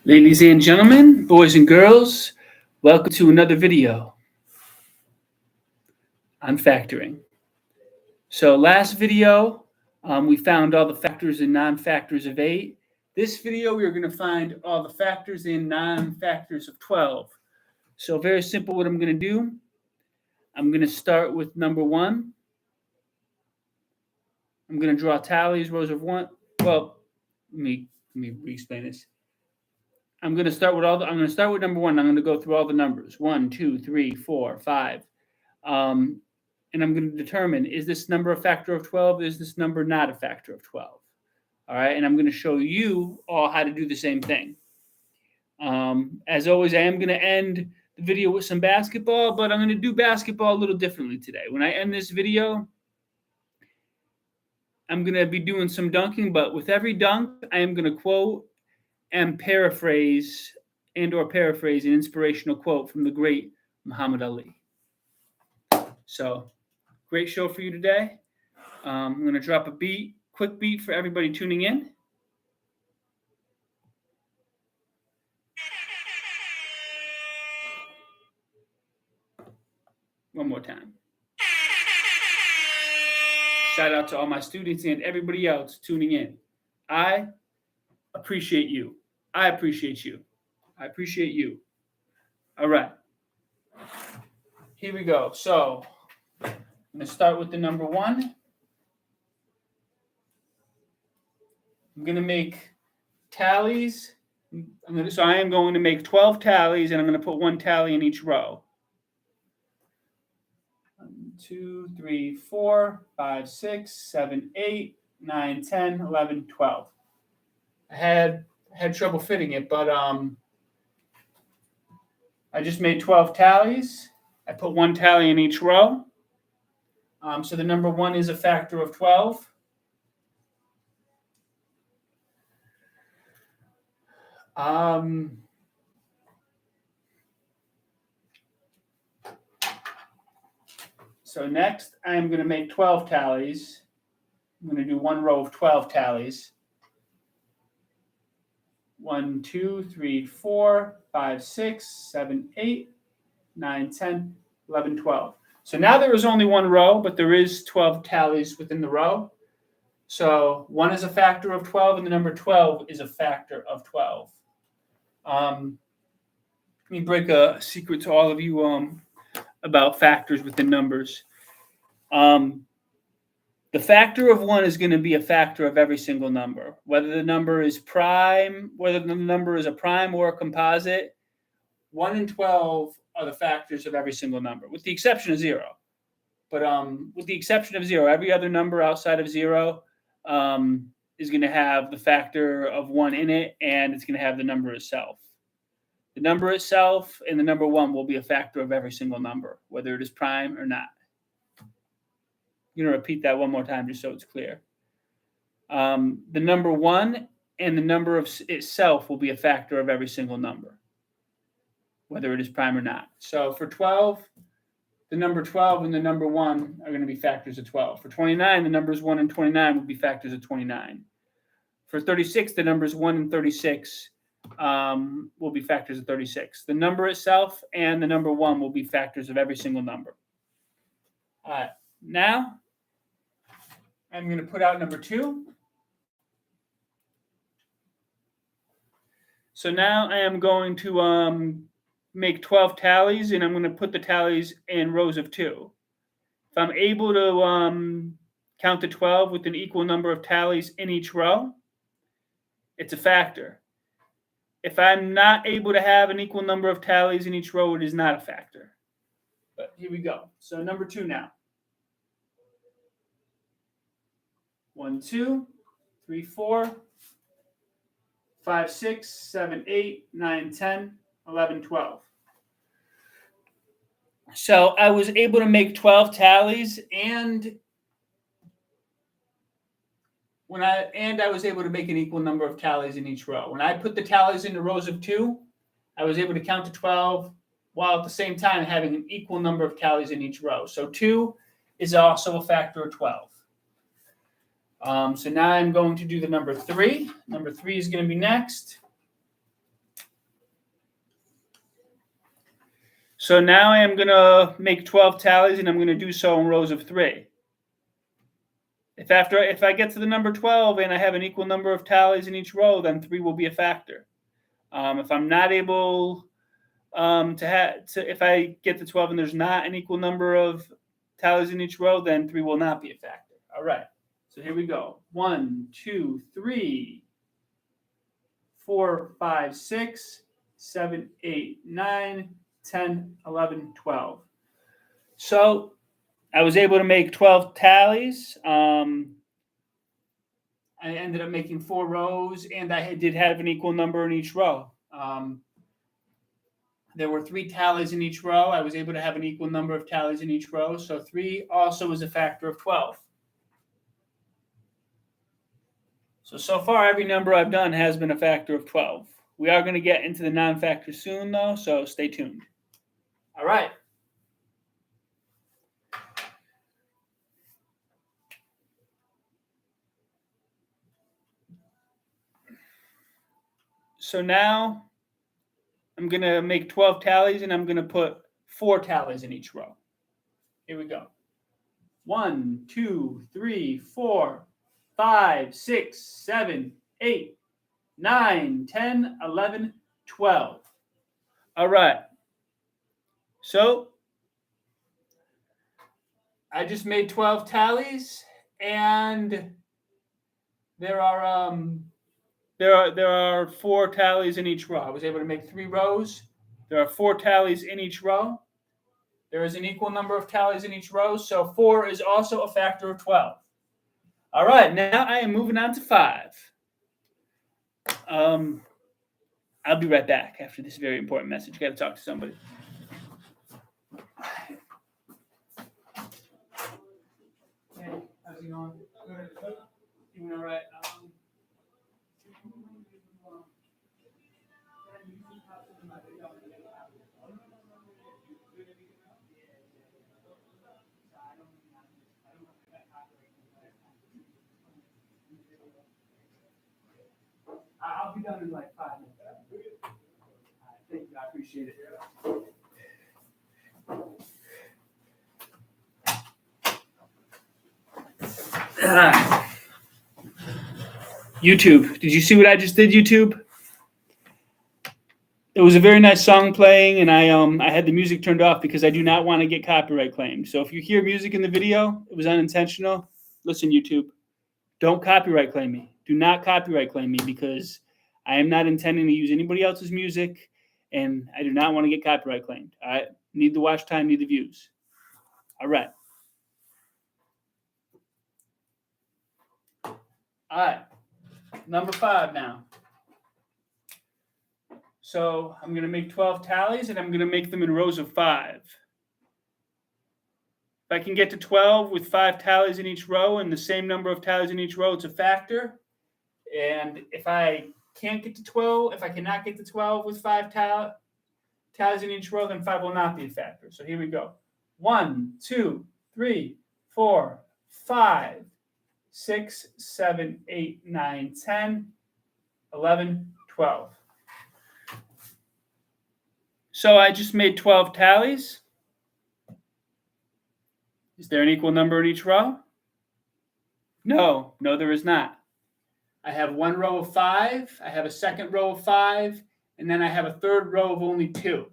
Ladies and gentlemen, boys and girls, welcome to another video on factoring. So last video, we found all the factors and non-factors of 8. This video, we are going to find all the factors and non-factors of 12. So very simple what I'm going to do. I'm going to start with number 1. I'm going to draw tallies, rows of 1. Well, let me re-explain this. I'm going to start with number 1. I'm going to go through all the numbers. 1, 2, 3, 4, 5. And I'm going to determine, is this number a factor of 12? Is this number not a factor of 12? All right. And I'm going to show you all how to do the same thing. As always, I am going to end the video with some basketball, but I'm going to do basketball a little differently today. When I end this video, I'm going to be doing some dunking, but with every dunk, I am going to quote and paraphrase an inspirational quote from the great Muhammad Ali. So, great show for you today. I'm going to drop a quick beat for everybody tuning in. One more time. Shout out to all my students and everybody else tuning in. I appreciate you. I appreciate you. I appreciate you. All right. Here we go. So, I'm going to start with the number 1. I'm going to make tallies. I am going to make 12 tallies, and I'm going to put 1 tally in each row. 1, 2, 3, 4, 5, 6, 7, 8, 9, 10, 11, 12. I had trouble fitting it, but I just made 12 tallies. I put 1 tally in each row. So the number 1 is a factor of 12. So next, I am going to make 12 tallies. I'm going to do 1 row of 12 tallies. 1, 2, 3, 4, 5, 6, 7, 8, 9, 10, 11, 12. So now there is only 1 row, but there is 12 tallies within the row. So 1 is a factor of 12, and the number 12 is a factor of 12. Let me break a secret to all of you about factors within numbers. The factor of 1 is going to be a factor of every single number, whether the number is prime, whether the number is a prime or a composite. 1 and 12 are the factors of every single number, with the exception of 0. But with the exception of 0, every other number outside of 0 is going to have the factor of 1 in it, and it's going to have the number itself. The number itself and the number 1 will be a factor of every single number, whether it is prime or not. I'm going to repeat that one more time just so it's clear. The number 1 and the number of itself will be a factor of every single number, whether it is prime or not. So for 12, the number 12 and the number 1 are going to be factors of 12. For 29, the numbers 1 and 29 will be factors of 29. For 36, the numbers 1 and 36 will be factors of 36. The number itself and the number 1 will be factors of every single number. All right. Now, I'm going to put out number 2. So now I am going to make 12 tallies, and I'm going to put the tallies in rows of 2. If I'm able to count to 12 with an equal number of tallies in each row, it's a factor. If I'm not able to have an equal number of tallies in each row, it is not a factor. But here we go. So number 2 now. 1, 2, 3, 4, 5, 6, 7, 8, 9, 10, 11, 12. So I was able to make 12 tallies, and I was able to make an equal number of tallies in each row. When I put the tallies into rows of 2, I was able to count to 12 while at the same time having an equal number of tallies in each row. So 2 is also a factor of 12. So now I'm going to do the number 3. Number 3 is going to be next. So now I am going to make 12 tallies, and I'm going to do so in rows of 3. If I get to the number 12 and I have an equal number of tallies in each row, then 3 will be a factor. If I'm not able if I get to 12 and there's not an equal number of tallies in each row, then 3 will not be a factor. All right. So here we go. 1, 2, 3, 4, 5, 6, 7, 8, 9, 10, 11, 12. So I was able to make 12 tallies. I ended up making 4 rows, and I did have an equal number in each row. There were 3 tallies in each row. I was able to have an equal number of tallies in each row. So 3 also is a factor of 12. So far, every number I've done has been a factor of 12. We are going to get into the non-factors soon, though, so stay tuned. All right. So now I'm going to make 12 tallies, and I'm going to put 4 tallies in each row. Here we go. 1, 2, 3, 4, 5, 6, 7, 8, 9, 10, 11, 12. All right. So I just made 12 tallies, and there are 4 tallies in each row. I was able to make 3 rows. There are 4 tallies in each row. There is an equal number of tallies in each row, so 4 is also a factor of 12. All right, now I am moving on to 5. I'll be right back after this very important message. Got to talk to somebody. Hey, how's it going? Good. Doing all right. I'll be done in like 5 minutes. Thank you. I appreciate it. YouTube. Did you see what I just did, YouTube? It was a very nice song playing, and I had the music turned off because I do not want to get copyright claimed. So if you hear music in the video, it was unintentional. Listen, YouTube, don't copyright claim me. Do not copyright claim me because I am not intending to use anybody else's music, and I do not want to get copyright claimed. All right? Need the watch time, need the views. All right. All right. Number 5 now. So I'm going to make 12 tallies, and I'm going to make them in rows of 5. If I can get to 12 with 5 tallies in each row and the same number of tallies in each row, it's a factor. And if I can't get to 12, if I cannot get to 12 with 5 tallies in each row, then 5 will not be a factor. So here we go. 1, 2, 3, 4, 5, 6, 7, 8, 9, 10, 11, 12. So I just made 12 tallies. Is there an equal number in each row? No, there is not. I have 1 row of 5, I have a second row of 5, and then I have a third row of only 2.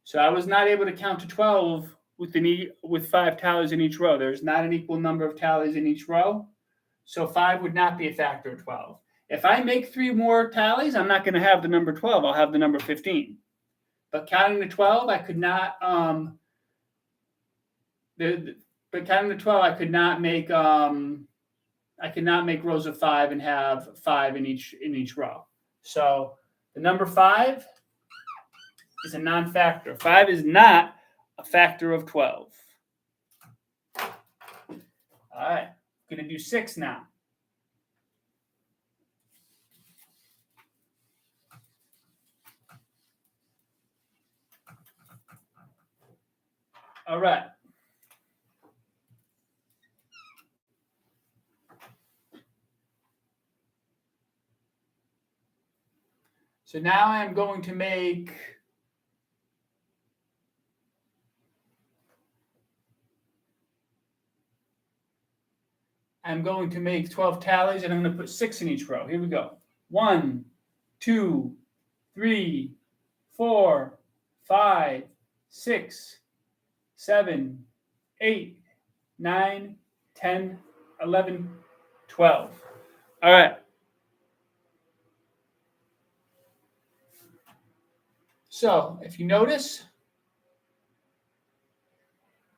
So I was not able to count to 12 with 5 tallies in each row. There's not an equal number of tallies in each row. So 5 would not be a factor of 12. If I make 3 more tallies, I'm not going to have the number 12. I'll have the number 15. But counting to 12, I could not. But counting to 12, I could not make. I could not make rows of 5 and have 5 in each row. So the number 5 is a non-factor. 5 is not a factor of 12. All right, I'm going to do 6 now. All right. So now I'm going to make I'm going to make 12 tallies, and I'm going to put 6 in each row. Here we go. 1, 2, 3, 4, 5, 6, 7, 8, 9, 10, 11, 12. All right. So if you notice,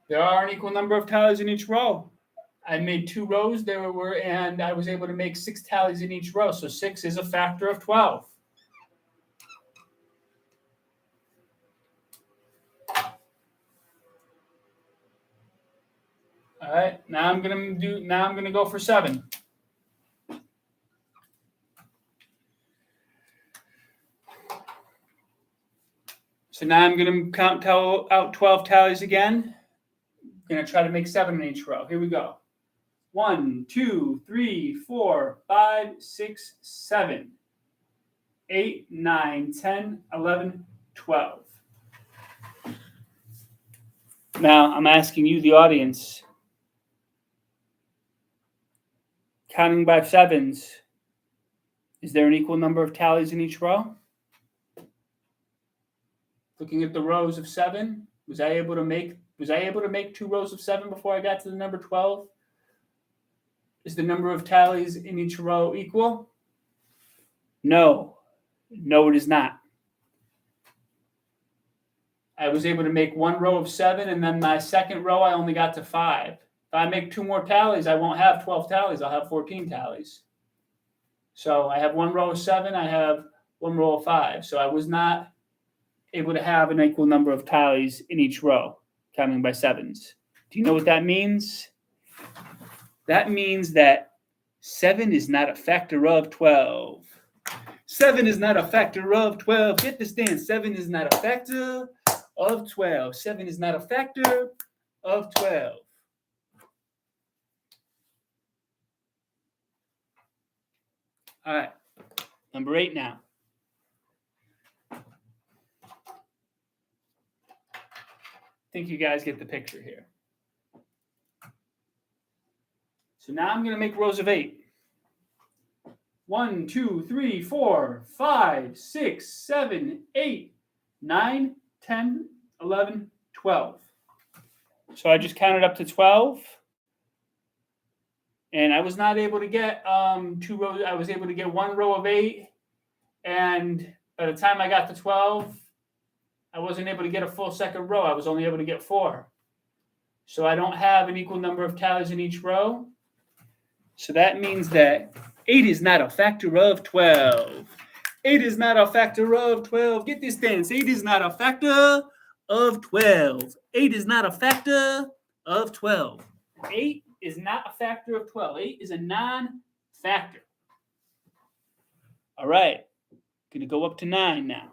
there are an equal number of tallies in each row. I made 2 rows and I was able to make 6 tallies in each row. So 6 is a factor of 12. All right, now I'm gonna go for 7. So now I'm gonna count out 12 tallies again. I'm gonna try to make 7 in each row. Here we go. 1, 2, 3, 4, 5, 6, 7, 8, 9, 10, 11, 12. Now I'm asking you, the audience, counting by 7s, is there an equal number of tallies in each row? Looking at the rows of 7, was I able to make 2 rows of 7 before I got to the number 12? Is the number of tallies in each row equal? No. No, it is not. I was able to make 1 row of 7, and then my second row I only got to 5. If I make 2 more tallies, I won't have 12 tallies. I'll have 14 tallies. So I have 1 row of 7. I have 1 row of 5. So I was not able to have an equal number of tallies in each row, counting by 7s. Do you know what that means? That means that 7 is not a factor of 12. 7 is not a factor of 12. Get this down. 7 is not a factor of 12. 7 is not a factor of 12. All right. Number 8 now. I think you guys get the picture here. So now I'm going to make rows of 8. 1, 2, 3, 4, 5, 6, 7, 8, 9, 10, 11, 12. So I just counted up to 12. And I was not able to get 2 rows. I was able to get 1 row of 8. And by the time I got to 12, I wasn't able to get a full second row. I was only able to get 4. So I don't have an equal number of tallies in each row. So that means that 8 is not a factor of 12. 8 is not a factor of 12. Get this dance. 8 is not a factor of 12. 8 is not a factor of 12. 8 is not a factor of 12. 8 is a non-factor. All right. Going to go up to 9 now.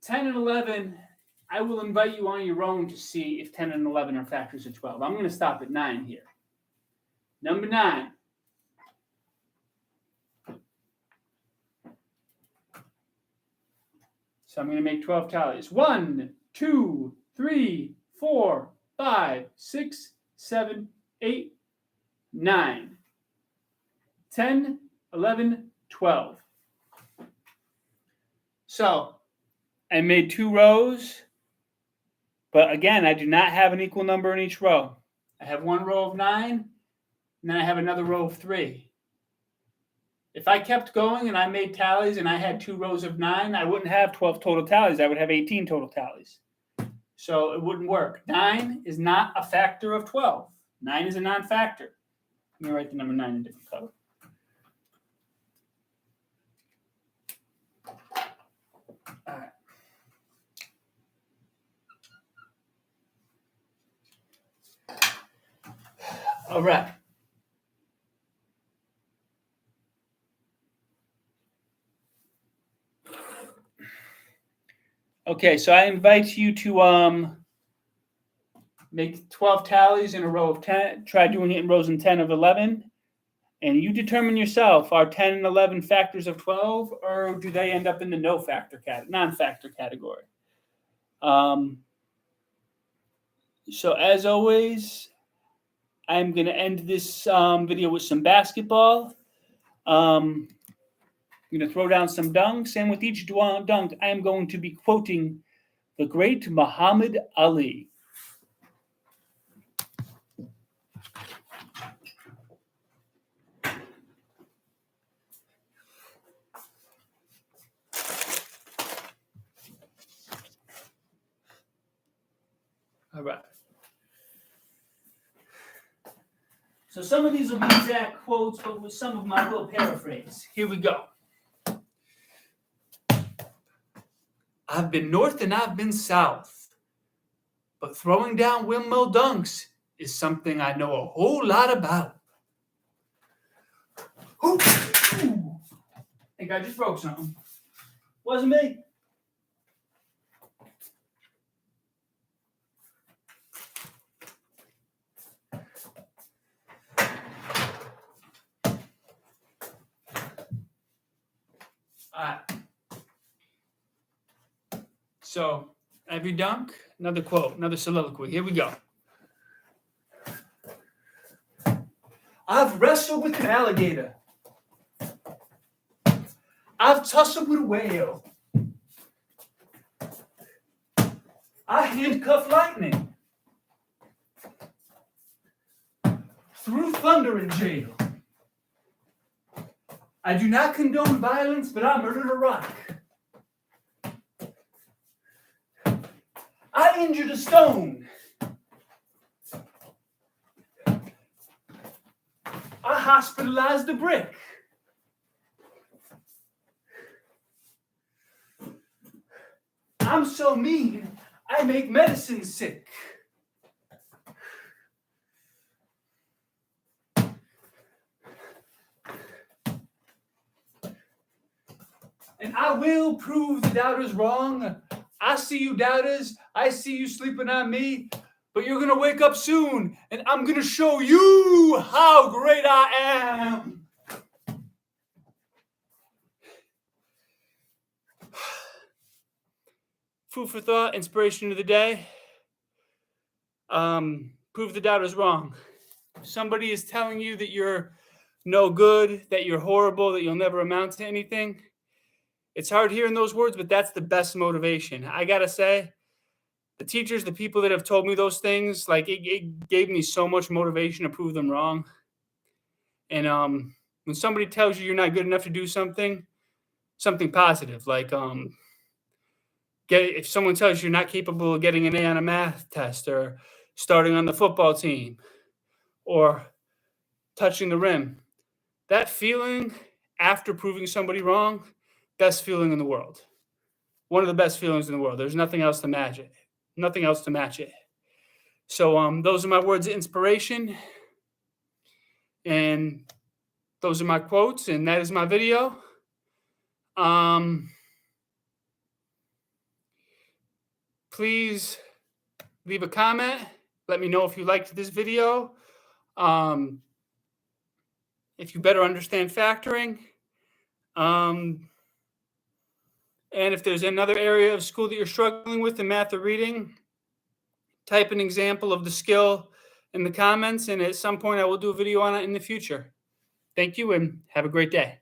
10 and 11, I will invite you on your own to see if 10 and 11 are factors of 12. I'm going to stop at 9 here. Number 9. So I'm going to make 12 tallies. 1, 2, 3, 4, 5, 6, 7, 8, 9, 10, 11, 12. So I made 2 rows, but again, I do not have an equal number in each row. I have 1 row of 9, and then I have another row of 3. If I kept going and I made tallies and I had 2 rows of 9, I wouldn't have 12 total tallies. I would have 18 total tallies. So it wouldn't work. 9 is not a factor of 12. 9 is a non-factor. Let me write the number 9 in a different color. All right. All right. Okay, so I invite you to make 12 tallies in a row of 10. Try doing it in rows in 10 of 11. And you determine yourself, are 10 and 11 factors of 12, or do they end up in the non-factor category? So as always, I'm going to end this video with some basketball. I'm going to throw down some dunks, and with each dunk, I am going to be quoting the great Muhammad Ali. All right. So some of these will be exact quotes, but with some of my little paraphrase. Here we go. I've been north and I've been south, but throwing down windmill dunks is something I know a whole lot about. Ooh. I think I just broke something. Wasn't me. All right. So, every dunk, another quote, another soliloquy. Here we go. I've wrestled with an alligator. I've tussled with a whale. I handcuffed lightning. Threw thunder in jail. I do not condone violence, but I murdered a rock. I injured a stone. I hospitalized a brick. I'm so mean, I make medicine sick. And I will prove the doubters wrong. I see you doubters, I see you sleeping on me, but you're going to wake up soon, and I'm going to show you how great I am. Food for thought, inspiration of the day. Prove the doubters wrong. If somebody is telling you that you're no good, that you're horrible, that you'll never amount to anything, it's hard hearing those words, but that's the best motivation. I got to say, the teachers, the people that have told me those things, like it gave me so much motivation to prove them wrong. And when somebody tells you you're not good enough to do something positive, like if someone tells you you're not capable of getting an A on a math test, or starting on the football team, or touching the rim, that feeling after proving somebody wrong, best feeling in the world. One of the best feelings in the world. There's nothing else to match it. Nothing else to match it. So those are my words of inspiration. And those are my quotes, and that is my video. Please leave a comment. Let me know if you liked this video. If you better understand factoring. And if there's another area of school that you're struggling with in math or reading, type an example of the skill in the comments, and at some point I will do a video on it in the future. Thank you, and have a great day.